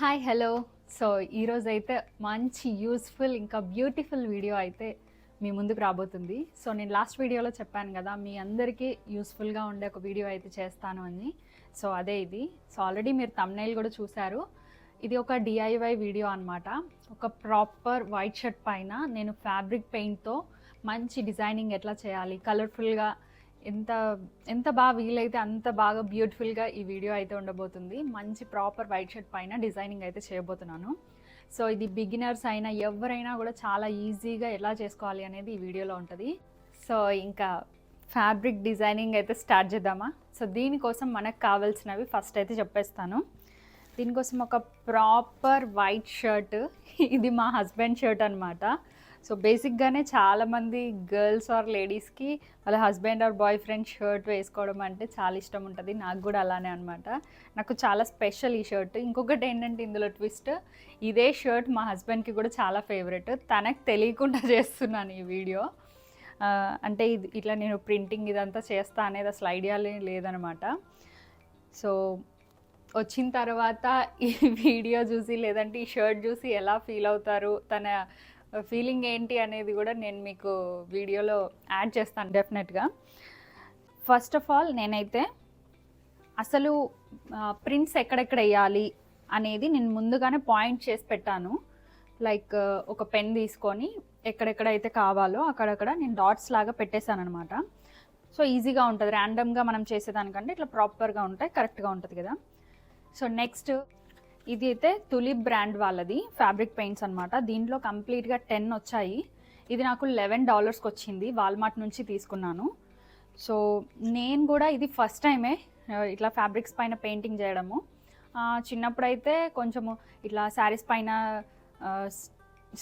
Hi hello. So ఈరోజైతే మంచి useful ఇంకా బ్యూటిఫుల్ వీడియో అయితే మీ ముందుకు రాబోతుంది. సో నేను లాస్ట్ వీడియోలో చెప్పాను కదా, మీ అందరికీ యూస్ఫుల్గా ఉండే ఒక వీడియో అయితే చేస్తాను అని. సో అదే ఇది. సో ఆల్రెడీ మీరు థంబ్నెయిల్ కూడా చూశారు. ఇది ఒక డిఐవై వీడియో అనమాట. ఒక ప్రాపర్ వైట్ షర్ట్ పైన నేను ఫ్యాబ్రిక్ పెయింట్తో మంచి డిజైనింగ్ ఎట్లా చేయాలి, కలర్ఫుల్గా ఎంత ఎంత బాగా వీలైతే అంత బాగా బ్యూటిఫుల్గా ఈ వీడియో అయితే ఉండబోతుంది. మంచి ప్రాపర్ వైట్ షర్ట్ పైన డిజైనింగ్ అయితే చేయబోతున్నాను. సో ఇది బిగినర్స్ అయినా ఎవరైనా కూడా చాలా ఈజీగా ఎలా చేసుకోవాలి అనేది ఈ వీడియోలో ఉంటుంది. సో ఇంకా ఫ్యాబ్రిక్ డిజైనింగ్ అయితే స్టార్ట్ చేద్దామా. సో దీనికోసం మనకు కావాల్సినవి ఫస్ట్ అయితే చెప్పేస్తాను. దీనికోసం ఒక ప్రాపర్ వైట్ షర్ట్, ఇది మా హస్బెండ్ షర్ట్ అనమాట. సో బేసిక్గానే చాలామంది గర్ల్స్ ఆర్ లేడీస్కి వాళ్ళ husband or boy friend shirt వేసుకోవడం అంటే చాలా ఇష్టం ఉంటుంది. నాకు కూడా అలానే అనమాట. నాకు చాలా స్పెషల్ ఈ షర్ట్. ఇంకొకటి ఏంటంటే ఇందులో ట్విస్ట్, ఇదే షర్ట్ మా హస్బెండ్కి కూడా చాలా ఫేవరెట్. తనకు తెలియకుండా చేస్తున్నాను ఈ వీడియో. అంటే ఇది ఇట్లా నేను ప్రింటింగ్ ఇదంతా చేస్తా అనేది అసలు ఐడియా లేదనమాట. సో వచ్చిన తర్వాత ఈ వీడియో చూసి లేదంటే ఈ షర్ట్ చూసి ఎలా ఫీల్ అవుతారు, తన ఫీలింగ్ ఏంటి అనేది కూడా నేను మీకు వీడియోలో యాడ్ చేస్తాను డెఫినెట్గా. ఫస్ట్ ఆఫ్ ఆల్ నేనైతే అసలు ప్రింట్స్ ఎక్కడెక్కడ వేయాలి అనేది నేను ముందుగానే పాయింట్ చేసి పెట్టాను. లైక్ ఒక పెన్ తీసుకొని ఎక్కడెక్కడైతే కావాలో అక్కడక్కడ నేను డాట్స్ లాగా పెట్టేశాను అనమాట. సో ఈజీగా ఉంటుంది, ర్యాండమ్గా మనం చేసేదానికంటే ఇట్లా ప్రాపర్గా ఉంటాయి, కరెక్ట్గా ఉంటుంది కదా. సో నెక్స్ట్ ఇది అయితే తులిప్ బ్రాండ్ వాళ్ళది ఫ్యాబ్రిక్ పెయింట్స్ అనమాట. దీంట్లో కంప్లీట్గా 10 వచ్చాయి. ఇది నాకు $11కి వచ్చింది, వాల్మార్ట్ నుంచి తీసుకున్నాను. సో నేను కూడా ఇది ఫస్ట్ టైమే ఇట్లా ఫ్యాబ్రిక్స్ పైన పెయింటింగ్ చేయడము. చిన్నప్పుడైతే కొంచెము ఇట్లా శారీస్ పైన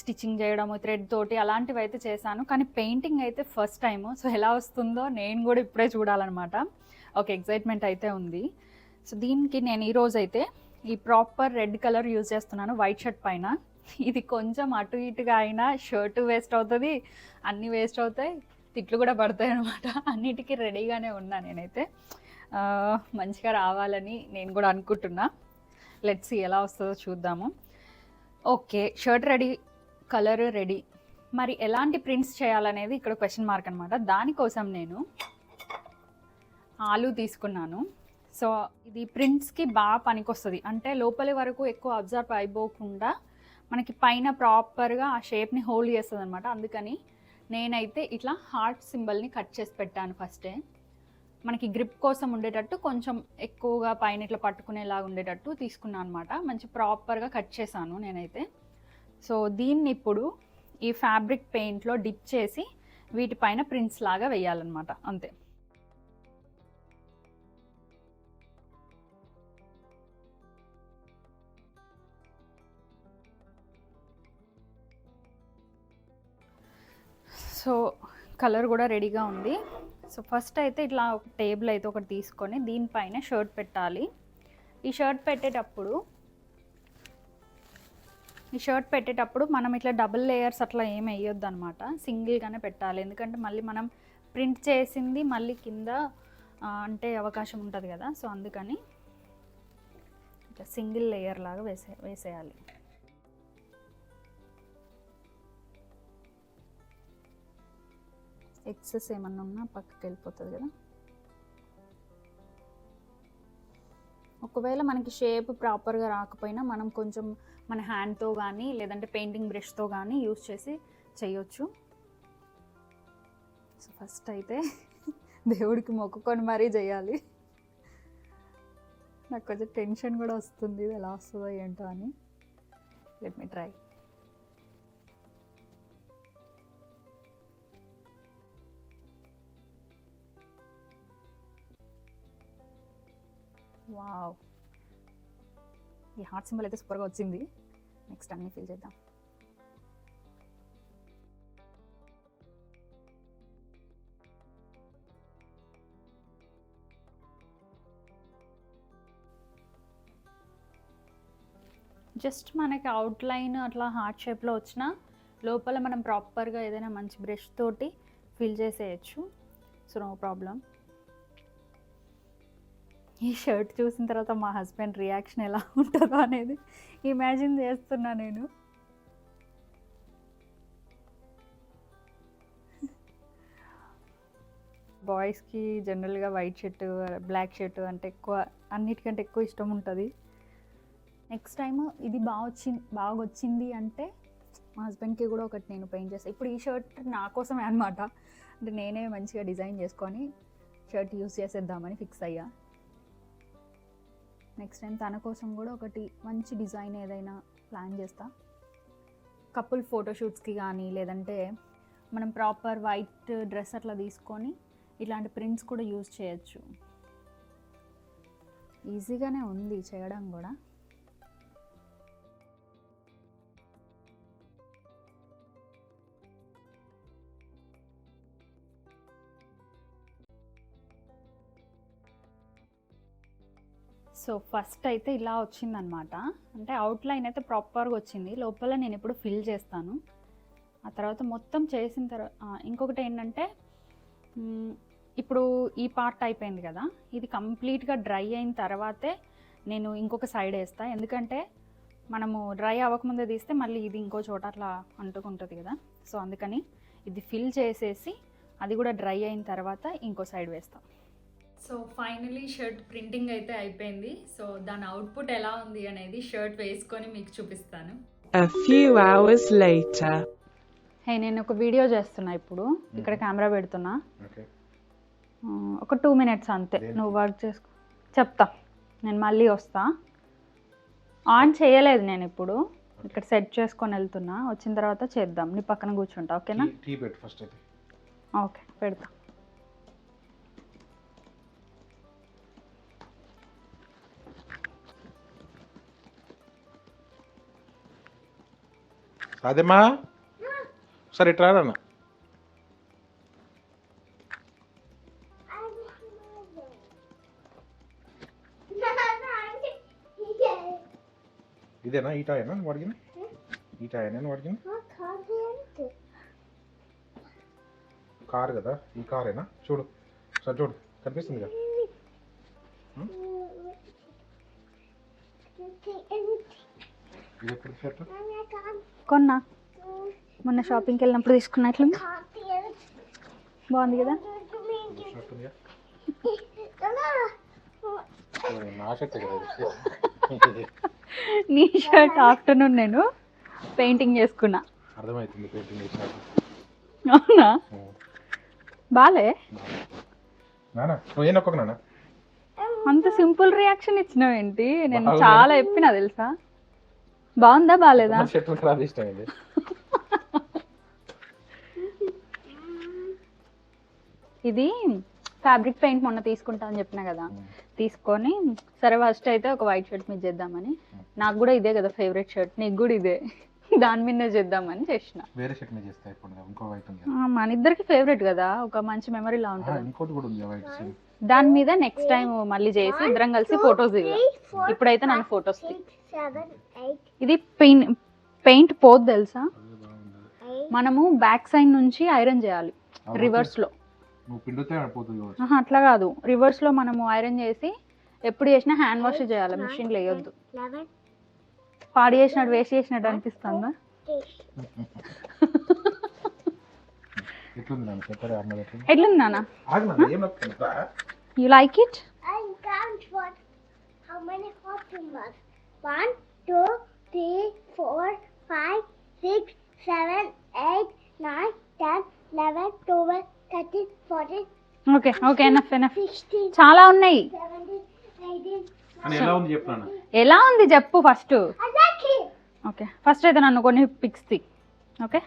స్టిచ్చింగ్ చేయడము థ్రెడ్ తోటి అలాంటివి అయితే చేశాను, కానీ పెయింటింగ్ అయితే ఫస్ట్ టైము. సో ఎలా వస్తుందో నేను కూడా ఇప్పుడే చూడాలన్నమాట. ఒక ఎక్సైట్మెంట్ అయితే ఉంది. సో దీనికి నేను ఈరోజు అయితే ఈ ప్రాపర్ రెడ్ కలర్ యూజ్ చేస్తున్నాను వైట్ షర్ట్ పైన. ఇది కొంచెం అటు ఇటుగా అయినా షర్టు వేస్ట్ అవుతుంది, అన్నీ వేస్ట్ అవుతాయి, తిట్లు కూడా పడతాయి అనమాట. అన్నిటికీ రెడీగానే ఉన్నా నేనైతే. మంచిగా రావాలని నేను కూడా అనుకుంటున్నా. లెట్స్ సీ ఎలా వస్తుందో చూద్దాము. Okay, shirt ready, colour ready. మరి ఎలాంటి ప్రింట్స్ చేయాలనేది ఇక్కడ క్వశ్చన్ మార్క్ అనమాట. దానికోసం నేను ఆలు తీసుకున్నాను. సో ఇది ప్రింట్స్కి బాగా పనికొస్తుంది. అంటే లోపలి వరకు ఎక్కువ అబ్జర్వ్ అయిపోకుండా మనకి పైన ప్రాపర్గా ఆ షేప్ని హోల్డ్ చేస్తుంది అనమాట. అందుకని నేనైతే ఇట్లా హార్ట్ సింబల్ని కట్ చేసి పెట్టాను ఫస్టే. మనకి గ్రిప్ కోసం ఉండేటట్టు కొంచెం ఎక్కువగా పైన ఇట్లా పట్టుకునేలాగా ఉండేటట్టు తీసుకున్నాను అనమాట. మంచి ప్రాపర్గా కట్ చేశాను నేనైతే. సో దీన్ని ఇప్పుడు ఈ ఫ్యాబ్రిక్ పెయింట్లో డిప్ చేసి వీటిపైన ప్రింట్స్ లాగా వేయాలన్నమాట, అంతే. సో కలర్ కూడా రెడీగా ఉంది. సో ఫస్ట్ అయితే ఇట్లా ఒక టేబుల్ అయితే ఒకటి తీసుకొని దీనిపైన షర్ట్ పెట్టాలి. ఈ షర్ట్ పెట్టేటప్పుడు మనం ఇట్లా డబుల్ లేయర్స్ అట్లా ఏమి వేయొద్దు అనమాట, సింగిల్గానే పెట్టాలి. ఎందుకంటే మళ్ళీ మనం ప్రింట్ చేసింది మళ్ళీ కింద అంటే అవకాశం ఉంటుంది కదా. సో అందుకని ఇట్లా సింగిల్ లేయర్ లాగా వేసేయాలి. ఎక్సెస్ ఏమన్నా ఉన్నా పక్కకి వెళ్ళిపోతుంది కదా. ఒకవేళ మనకి షేప్ ప్రాపర్గా రాకపోయినా మనం కొంచెం మన హ్యాండ్తో కానీ లేదంటే పెయింటింగ్ బ్రష్తో కానీ యూజ్ చేసి చేయొచ్చు. సో ఫస్ట్ అయితే దేవుడికి మొక్కుకొని మరీ చేయాలి. నాకు కొంచెం టెన్షన్ కూడా వస్తుంది, ఇది ఎలా వస్తుందో ఏంటో అని. Let me try. వావ్, ఈ హార్ట్ సింబల్ అయితే సూపర్గా వచ్చింది. నెక్స్ట్ అన్నీ ఫిల్ చేద్దాం. జస్ట్ మనకి అవుట్లైన్ అట్లా హార్ట్ షేప్లో వచ్చిన లోపల మనం ప్రాపర్గా ఏదైనా మంచి బ్రష్ తోటి ఫిల్ చేసేయచ్చు. So no problem. ఈ షర్ట్ చూసిన తర్వాత మా హస్బెండ్ రియాక్షన్ ఎలా ఉంటుందో అనేది ఇమాజిన్ చేస్తున్నా నేను. బాయ్స్కి జనరల్గా వైట్ షర్ట్ బ్లాక్ షర్ట్ అంటే ఎక్కువ, అన్నిటికంటే ఎక్కువ ఇష్టం ఉంటుంది. నెక్స్ట్ టైం ఇది బాగా వచ్చింది అంటే మా హస్బెండ్కి కూడా ఒకటి నేను పెయింట్ చేస్తాను. ఇప్పుడు ఈ షర్ట్ నా కోసమే అనమాట, అంటే నేనే మంచిగా డిజైన్ చేసుకొని షర్ట్ యూస్ చేసేద్దామని ఫిక్స్ అయ్యా. నెక్స్ట్ టైం తన కోసం కూడా ఒకటి మంచి డిజైన్ ఏదైనా ప్లాన్ చేస్తా. కపుల్ ఫోటోషూట్స్కి కానీ లేదంటే మనం ప్రాపర్ వైట్ డ్రెస్ అట్లా తీసుకొని ఇలాంటి ప్రింట్స్ కూడా యూజ్ చేయొచ్చు. ఈజీగానే ఉంది చేయడం కూడా. సో ఫస్ట్ అయితే ఇలా వచ్చిందనమాట, అంటే అవుట్లైన్ అయితే ప్రాపర్గా వచ్చింది. లోపల నేను ఇప్పుడు ఫిల్ చేస్తాను. ఆ తర్వాత మొత్తం చేసిన తర్వాత ఇంకొకటి ఏంటంటే, ఇప్పుడు ఈ పార్ట్ అయిపోయింది కదా, ఇది కంప్లీట్గా డ్రై అయిన తర్వాతే నేను ఇంకొక సైడ్ వేస్తాను. ఎందుకంటే మనము డ్రై అవ్వకముందే తీస్తే మళ్ళీ ఇది ఇంకో చోట అట్లా అంటుకుంటుంది కదా. సో అందుకని ఇది ఫిల్ చేసేసి అది కూడా డ్రై అయిన తర్వాత ఇంకో సైడ్ వేస్తాం. సో ఫైనలీ షర్ట్ ప్రింటింగ్ అయితే అయిపోయింది. సో దాని అవుట్పుట్ ఎలా ఉంది అనేది షర్ట్ వేసుకొని మీకు చూపిస్తాను. A few hours later. హే, నేను ఒక వీడియో చేస్తున్నా ఇప్పుడు. ఇక్కడ కెమెరా పెడుతున్నా. ఒక 2 minutes అంతే, నువ్వు వర్క్ చేసుకో. చెప్తా, నేను మళ్ళీ వస్తా. ఆన్ చేయలేదు నేను ఇప్పుడు, ఇక్కడ సెట్ చేసుకొని వెళ్తున్నా. వచ్చిన తర్వాత చేద్దాం. నీ పక్కన కూర్చుంటా, ఓకేనా? ఓకే, పెడతా. అదేమా సరే ఇట్లా రానా? ఇదేనా ఈ టాయేనా నువ్వు అడిగిన? ఈ టాయేనా నువ్వు అడిగిన? కారు కదా, ఈ కారేనా? చూడు సరే, చూడు కనిపిస్తుంది కదా. ఇది ఎప్పుడు షర్ట్ కొన్నా, మొన్న షాపింగ్కి వెళ్ళినప్పుడు తీసుకున్నట్లు బాగుంది కదా. నా షర్ట్ కదా. నీ షర్ట్ ఆఫ్టర్నూన్ నేను పెయింటింగ్ చేసుకున్నా. అర్థమవుతుంది పెయింటింగ్ చేసినట్టు. అవునా? బాలే నానా నువ్వు ఏం నొక్కకు నాన్న. అంత సింపుల్ రియాక్షన్ ఇచ్చినావేంటి? నేను చాలా చెప్పినా తెలుసా. బాగుందా బాలేదా? షర్ట్ ఖరాబ్ చేసినావు. ఇది ఫ్యాబ్రిక్ పెయింట్ మొన్న తీసుకుంటా అని చెప్పినా కదా, తీసుకొని సరే ఫస్ట్ అయితే ఒక వైట్ షర్ట్ మీద చేద్దామని. నాకు కూడా ఇదే కదా ఫేవరెట్ షర్ట్, నీకు కూడా ఇదే, దాని మీద చేద్దామని చేసిన. వేరే షర్ట్ మీద చేస్తా ఇప్పుడు, ఇంకో వైట్ ఉంది. మన ఇద్దరికి ఫేవరెట్ కదా, ఒక మంచి మెమరీలా ఉంటుంది. ఇంకోటి కూడా ఉంది వైట్ సేమ్. దాని మీద నెక్స్ట్ టైం మళ్ళీ చేసి ఇద్దరం కలిసి ఫొటోస్ దిగాం. ఇప్పుడైతే నన్ను ఫొటోస్ దిగు. ఇది పెయింట్ పోదు తెలుసా. మనము బ్యాక్ సైడ్ నుంచి ఐరన్ చేయాలి రివర్స్ లో. అట్లా కాదు, రివర్స్ లో మనము ఐరన్ చేసి ఎప్పుడు చేసినా హ్యాండ్ వాష్ చేయాలి, మిషన్ లో వేయొద్దు. పాడి చేసినట్టు వేస్ట్ చేసినట్టు అనిపిస్తుందా? ఎట్లుంది నాన్న? You like it? One, two, three, four, five, six, seven, eight, nine, 10, 11, 12, 13, 14. Okay okay, enough enough. చాలా ఉన్నాయి. ఎలా ఉంది చెప్పు నాన్న. ఎలా ఉంది చెప్పు ఫస్ట్. ఓకే, ఫస్ట్ అయితే నన్ను కొన్ని పిక్స్ తీ. ఓకే.